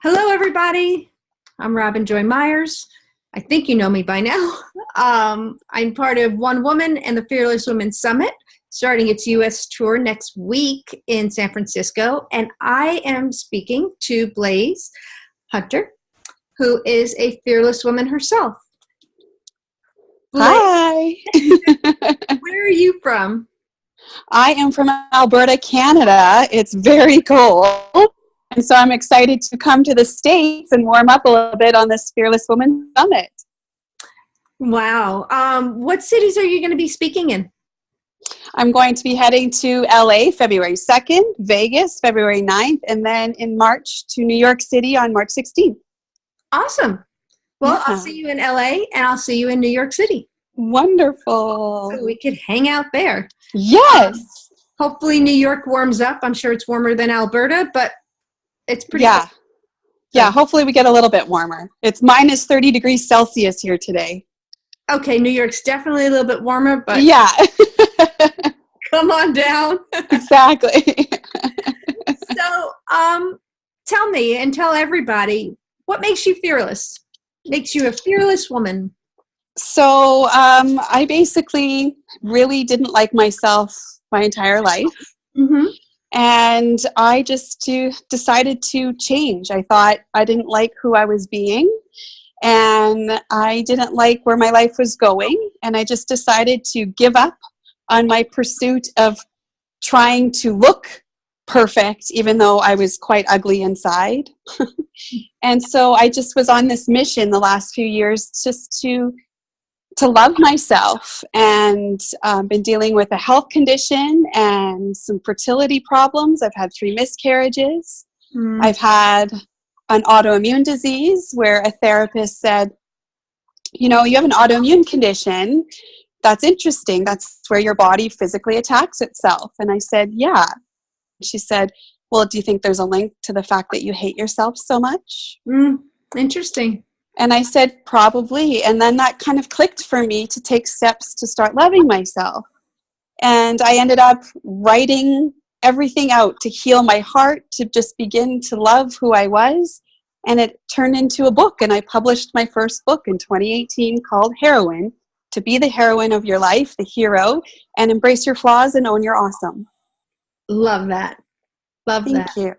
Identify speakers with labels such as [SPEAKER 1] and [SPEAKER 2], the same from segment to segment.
[SPEAKER 1] Hello, everybody. I'm Robin Joy Myers. I think you know me by now. I'm part of One Woman and the Fearless Women Summit, starting its U.S. tour next week in San Francisco. And I am speaking to Blaise Hunter, who is a fearless woman herself. Blaise,
[SPEAKER 2] Hi.
[SPEAKER 1] where are you from?
[SPEAKER 2] I am from Alberta, Canada. It's very cold. And so I'm excited to come to the States and warm up a little bit on this Fearless Women Summit.
[SPEAKER 1] Wow. What cities are you going to be speaking in?
[SPEAKER 2] I'm going to be heading to LA February 2nd, Vegas February 9th, and then in March to New York City on March 16th.
[SPEAKER 1] Awesome. Well,
[SPEAKER 2] Yeah.
[SPEAKER 1] I'll see you in LA and I'll see you in New York City.
[SPEAKER 2] Wonderful.
[SPEAKER 1] So we could hang out there.
[SPEAKER 2] Yes.
[SPEAKER 1] Hopefully New York warms up. I'm sure it's warmer than Alberta, but it's pretty
[SPEAKER 2] Yeah.
[SPEAKER 1] cold.
[SPEAKER 2] Yeah, hopefully we get a little bit warmer. It's minus 30 degrees Celsius here today.
[SPEAKER 1] Okay, New York's definitely a little bit warmer, but
[SPEAKER 2] Yeah.
[SPEAKER 1] come on down.
[SPEAKER 2] Exactly.
[SPEAKER 1] So, tell me and tell everybody, what makes you fearless? Makes you a fearless woman?
[SPEAKER 2] So I basically really didn't like myself my entire life.
[SPEAKER 1] Mm-hmm.
[SPEAKER 2] And I just decided to change. I thought I didn't like who I was being, and I didn't like where my life was going. And I just decided to give up on my pursuit of trying to look perfect, even though I was quite ugly inside. And so I just was on this mission the last few years just to love myself, and been dealing with a health condition and some fertility problems. I've had 3 miscarriages. I've had an autoimmune disease where a therapist said, you have an autoimmune condition. That's interesting. That's where your body physically attacks itself. And I said, yeah. She said, well, do you think there's a link to the fact that you hate yourself so much?
[SPEAKER 1] Interesting.
[SPEAKER 2] And I said, probably. And then that kind of clicked for me to take steps to start loving myself. And I ended up writing everything out to heal my heart, to just begin to love who I was. And it turned into a book. And I published my first book in 2018 called Heroine: To Be the Heroine of Your Life, the Hero, and Embrace Your Flaws and Own Your Awesome.
[SPEAKER 1] Love that. Love that.
[SPEAKER 2] Thank you.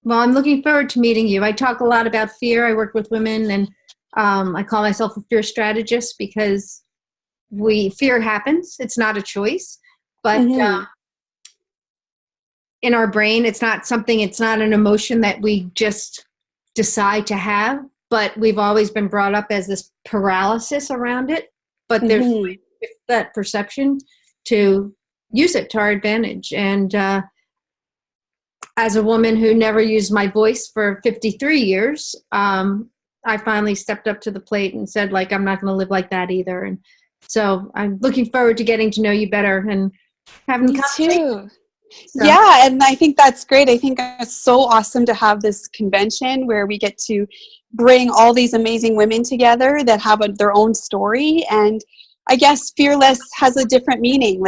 [SPEAKER 1] Well, I'm looking forward to meeting you. I talk a lot about fear. I work with women, and I call myself a fear strategist because fear happens. It's not a choice, but in our brain, it's not an emotion that we just decide to have, but we've always been brought up as this paralysis around it. But there's that perception to use it to our advantage. And as a woman who never used my voice for 53 years, I finally stepped up to the plate and said, I'm not going to live like that either. And so I'm looking forward to getting to know you better and having conversation.
[SPEAKER 2] So. Yeah, and I think that's great. I think it's so awesome to have this convention where we get to bring all these amazing women together that have their own story. And I guess fearless has a different meaning.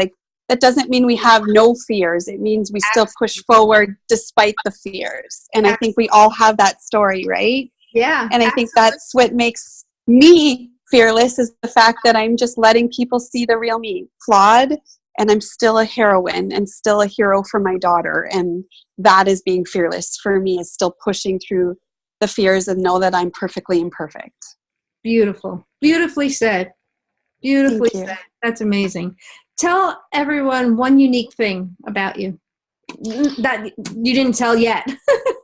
[SPEAKER 2] That doesn't mean we have no fears. It means we still push forward despite the fears. And I think we all have that story, right?
[SPEAKER 1] Yeah.
[SPEAKER 2] And I think that's what makes me fearless, is the fact that I'm just letting people see the real me, flawed, and I'm still a heroine and still a hero for my daughter. And that is being fearless for me, is still pushing through the fears and know that I'm perfectly imperfect.
[SPEAKER 1] Beautiful. Beautifully said. Beautifully said. That's amazing. Tell everyone one unique thing about you that you didn't tell yet.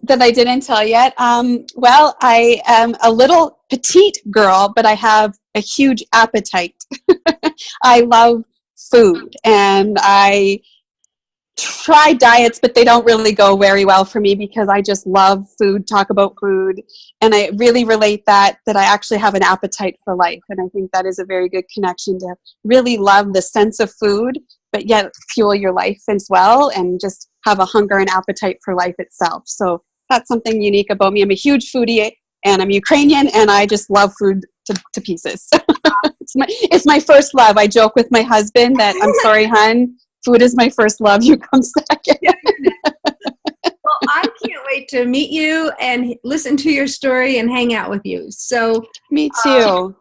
[SPEAKER 2] That I didn't tell yet? Well, I am a little petite girl, but I have a huge appetite. I love food, and I try diets, but they don't really go very well for me because I just love food, talk about food, and I really relate that I actually have an appetite for life. And I think that is a very good connection, to really love the sense of food, but yet fuel your life as well, and just have a hunger and appetite for life itself. So that's something unique about me. I'm a huge foodie, and I'm Ukrainian, and I just love food to pieces. It's my first love. I joke with my husband that, I'm sorry, hun, food is my first love. You come second.
[SPEAKER 1] Well, I can't wait wait to meet you and listen to your story and hang out with you. So
[SPEAKER 2] Me too.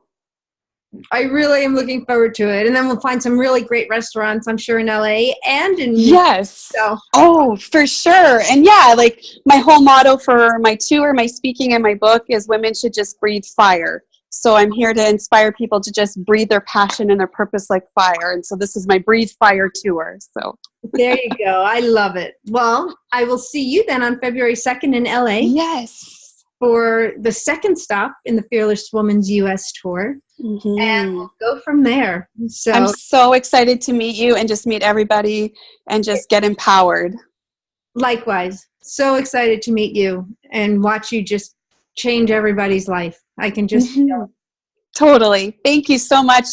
[SPEAKER 1] I really am looking forward to it. And then we'll find some really great restaurants, I'm sure, in LA and in
[SPEAKER 2] Yes.
[SPEAKER 1] so.
[SPEAKER 2] Oh, for sure. And yeah, like my whole motto for my tour, my speaking, and my book is women should just breathe fire. So I'm here to inspire people to just breathe their passion and their purpose like fire. And so this is my Breathe Fire tour. So
[SPEAKER 1] There you go. I love it. Well, I will see you then on February 2nd in LA
[SPEAKER 2] yes.
[SPEAKER 1] for the second stop in the Fearless Woman's US tour.
[SPEAKER 2] Mm-hmm.
[SPEAKER 1] And we'll go from there. So
[SPEAKER 2] I'm so excited to meet you and just meet everybody and just get empowered.
[SPEAKER 1] Likewise. So excited to meet you and watch you just change everybody's life. I can just feel it.
[SPEAKER 2] Totally. Thank you so much.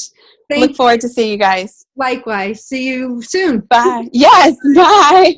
[SPEAKER 2] Look forward to seeing you guys.
[SPEAKER 1] Likewise. See you soon.
[SPEAKER 2] Bye. Yes. Bye.